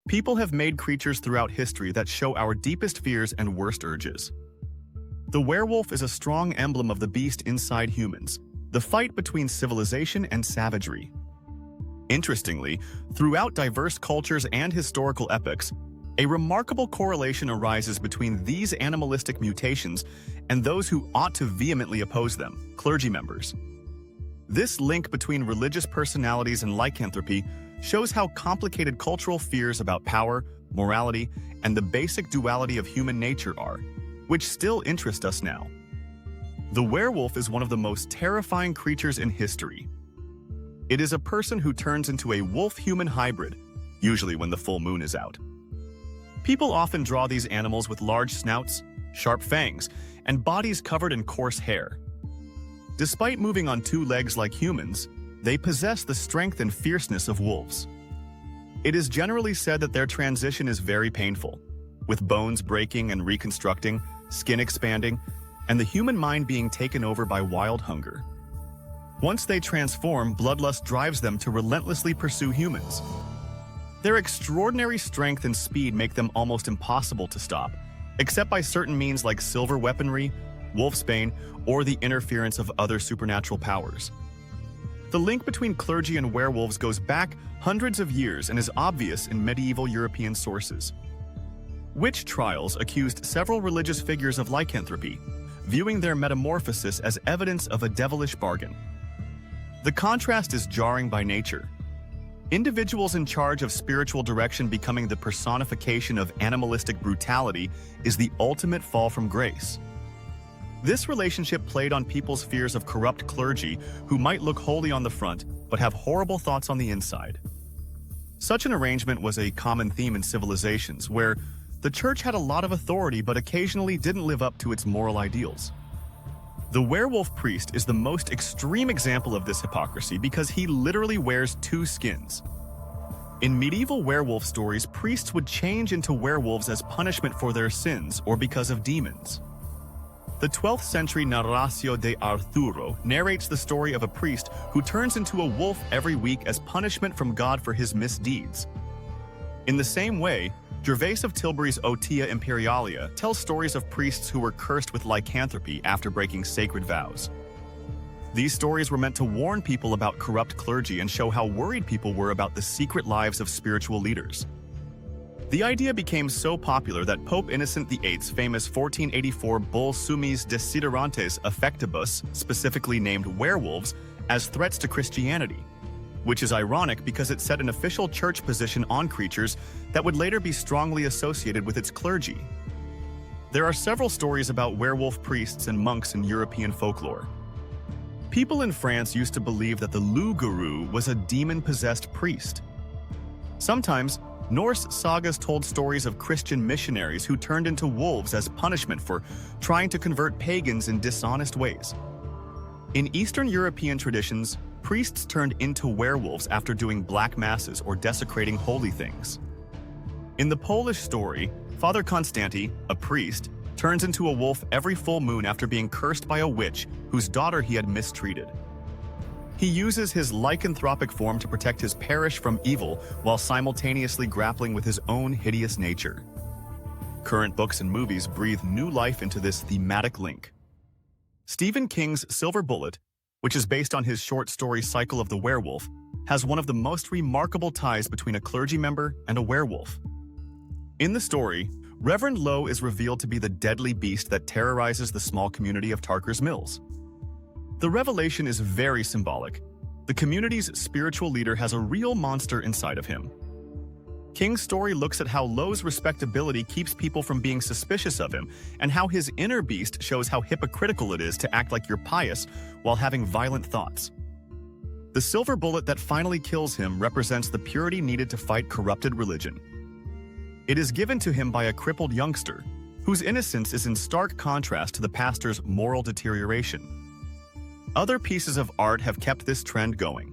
People have made creatures throughout history that show our deepest fears and worst urges. The werewolf is a strong emblem of the beast inside humans, the fight between civilization and savagery. Interestingly, throughout diverse cultures and historical epochs, a remarkable correlation arises between these animalistic mutations and those who ought to vehemently oppose them, clergy members. This link between religious personalities and lycanthropy shows how complicated cultural fears about power, morality, and the basic duality of human nature are, which still interest us now. The werewolf is one of the most terrifying creatures in history. It is a person who turns into a wolf-human hybrid, usually when the full moon is out. People often draw these animals with large snouts, sharp fangs, and bodies covered in coarse hair. Despite moving on two legs like humans, they possess the strength and fierceness of wolves. It is generally said that their transition is very painful, with bones breaking and reconstructing, skin expanding, and the human mind being taken over by wild hunger. Once they transform, bloodlust drives them to relentlessly pursue humans. Their extraordinary strength and speed make them almost impossible to stop, except by certain means like silver weaponry, wolfsbane, or the interference of other supernatural powers. The link between clergy and werewolves goes back hundreds of years and is obvious in medieval European sources. Witch trials accused several religious figures of lycanthropy, viewing their metamorphosis as evidence of a devilish bargain. The contrast is jarring by nature. Individuals in charge of spiritual direction becoming the personification of animalistic brutality is the ultimate fall from grace. This relationship played on people's fears of corrupt clergy who might look holy on the front but have horrible thoughts on the inside. Such an arrangement was a common theme in civilizations where the church had a lot of authority but occasionally didn't live up to its moral ideals. The werewolf-priest is the most extreme example of this hypocrisy because he literally wears two skins. In medieval werewolf stories, priests would change into werewolves as punishment for their sins or because of demons. The 12th century Narratio de Arturo narrates the story of a priest who turns into a wolf every week as punishment from God for his misdeeds. In the same way, Gervase of Tilbury's Otia Imperialia tells stories of priests who were cursed with lycanthropy after breaking sacred vows. These stories were meant to warn people about corrupt clergy and show how worried people were about the secret lives of spiritual leaders. The idea became so popular that Pope Innocent VIII's famous 1484 bull Summis Desiderantes Affectibus specifically named werewolves as threats to Christianity, which is ironic because it set an official church position on creatures that would later be strongly associated with its clergy. There are several stories about werewolf priests and monks in European folklore. People in France used to believe that the loup-garou was a demon-possessed priest. Sometimes, Norse sagas told stories of Christian missionaries who turned into wolves as punishment for trying to convert pagans in dishonest ways. In Eastern European traditions, priests turned into werewolves after doing black masses or desecrating holy things. In the Polish story, Father Konstanty, a priest, turns into a wolf every full moon after being cursed by a witch whose daughter he had mistreated. He uses his lycanthropic form to protect his parish from evil while simultaneously grappling with his own hideous nature. Current books and movies breathe new life into this thematic link. Stephen King's Silver Bullet, which is based on his short story Cycle of the Werewolf, has one of the most remarkable ties between a clergy member and a werewolf. In the story, Reverend Lowe is revealed to be the deadly beast that terrorizes the small community of Tarker's Mills. The revelation is very symbolic. The community's spiritual leader has a real monster inside of him. King's story looks at how Lowe's respectability keeps people from being suspicious of him, and how his inner beast shows how hypocritical it is to act like you're pious while having violent thoughts. The silver bullet that finally kills him represents the purity needed to fight corrupted religion. It is given to him by a crippled youngster, whose innocence is in stark contrast to the pastor's moral deterioration. Other pieces of art have kept this trend going.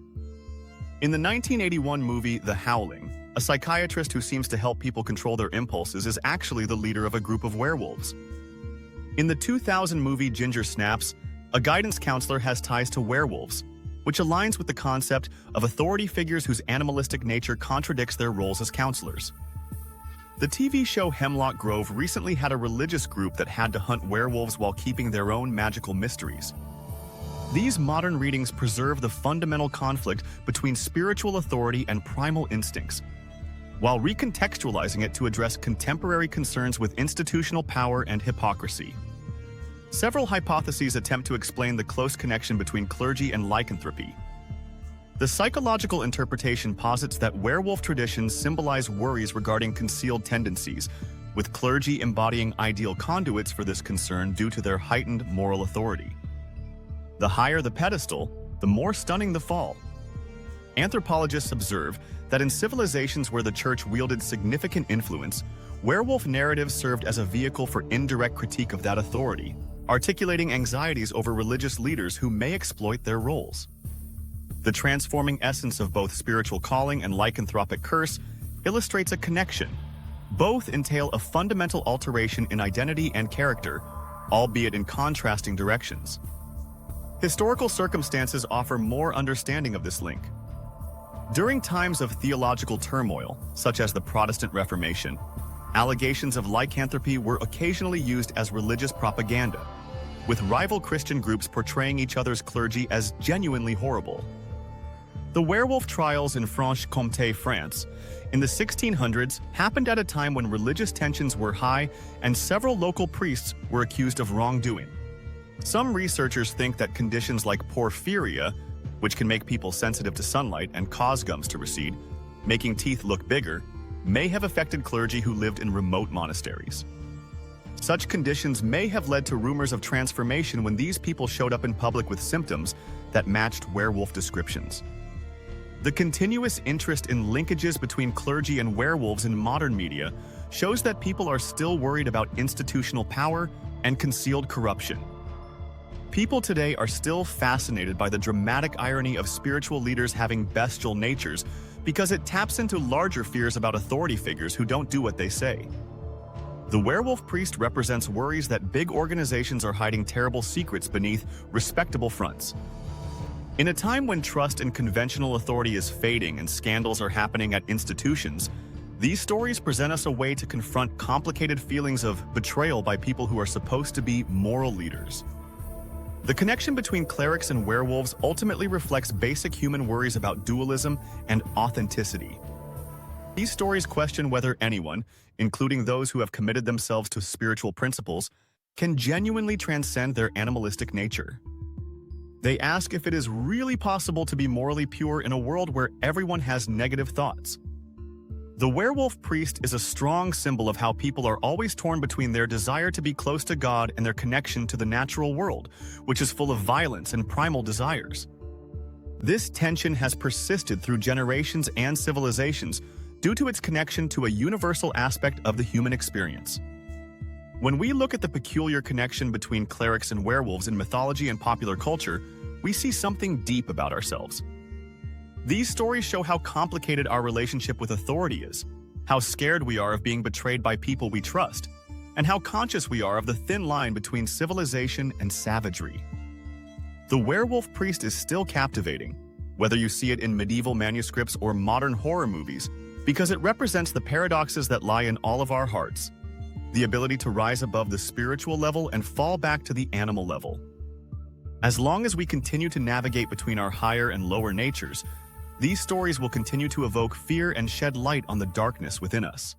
In the 1981 movie The Howling, a psychiatrist who seems to help people control their impulses is actually the leader of a group of werewolves. In the 2000 movie Ginger Snaps, a guidance counselor has ties to werewolves, which aligns with the concept of authority figures whose animalistic nature contradicts their roles as counselors. The TV show Hemlock Grove recently had a religious group that had to hunt werewolves while keeping their own magical mysteries. These modern readings preserve the fundamental conflict between spiritual authority and primal instincts, while recontextualizing it to address contemporary concerns with institutional power and hypocrisy. Several hypotheses attempt to explain the close connection between clergy and lycanthropy. The psychological interpretation posits that werewolf traditions symbolize worries regarding concealed tendencies, with clergy embodying ideal conduits for this concern due to their heightened moral authority. The higher the pedestal, the more stunning the fall. Anthropologists observe that in civilizations where the church wielded significant influence, werewolf narratives served as a vehicle for indirect critique of that authority, articulating anxieties over religious leaders who may exploit their roles. The transforming essence of both spiritual calling and lycanthropic curse illustrates a connection. Both entail a fundamental alteration in identity and character, albeit in contrasting directions. Historical circumstances offer more understanding of this link. During times of theological turmoil, such as the Protestant Reformation, allegations of lycanthropy were occasionally used as religious propaganda, with rival Christian groups portraying each other's clergy as genuinely horrible. The werewolf trials in Franche-Comté, France, in the 1600s happened at a time when religious tensions were high and several local priests were accused of wrongdoing. Some researchers think that conditions like porphyria, which can make people sensitive to sunlight and cause gums to recede, making teeth look bigger, may have affected clergy who lived in remote monasteries. Such conditions may have led to rumors of transformation when these people showed up in public with symptoms that matched werewolf descriptions. The continuous interest in linkages between clergy and werewolves in modern media shows that people are still worried about institutional power and concealed corruption. People today are still fascinated by the dramatic irony of spiritual leaders having bestial natures because it taps into larger fears about authority figures who don't do what they say. The werewolf priest represents worries that big organizations are hiding terrible secrets beneath respectable fronts. In a time when trust in conventional authority is fading and scandals are happening at institutions, these stories present us a way to confront complicated feelings of betrayal by people who are supposed to be moral leaders. The connection between clerics and werewolves ultimately reflects basic human worries about dualism and authenticity. These stories question whether anyone, including those who have committed themselves to spiritual principles, can genuinely transcend their animalistic nature. They ask if it is really possible to be morally pure in a world where everyone has negative thoughts. The werewolf priest is a strong symbol of how people are always torn between their desire to be close to God and their connection to the natural world, which is full of violence and primal desires. This tension has persisted through generations and civilizations due to its connection to a universal aspect of the human experience. When we look at the peculiar connection between clerics and werewolves in mythology and popular culture, we see something deep about ourselves. These stories show how complicated our relationship with authority is, how scared we are of being betrayed by people we trust, and how conscious we are of the thin line between civilization and savagery. The werewolf priest is still captivating, whether you see it in medieval manuscripts or modern horror movies, because it represents the paradoxes that lie in all of our hearts, the ability to rise above the spiritual level and fall back to the animal level. As long as we continue to navigate between our higher and lower natures, these stories will continue to evoke fear and shed light on the darkness within us.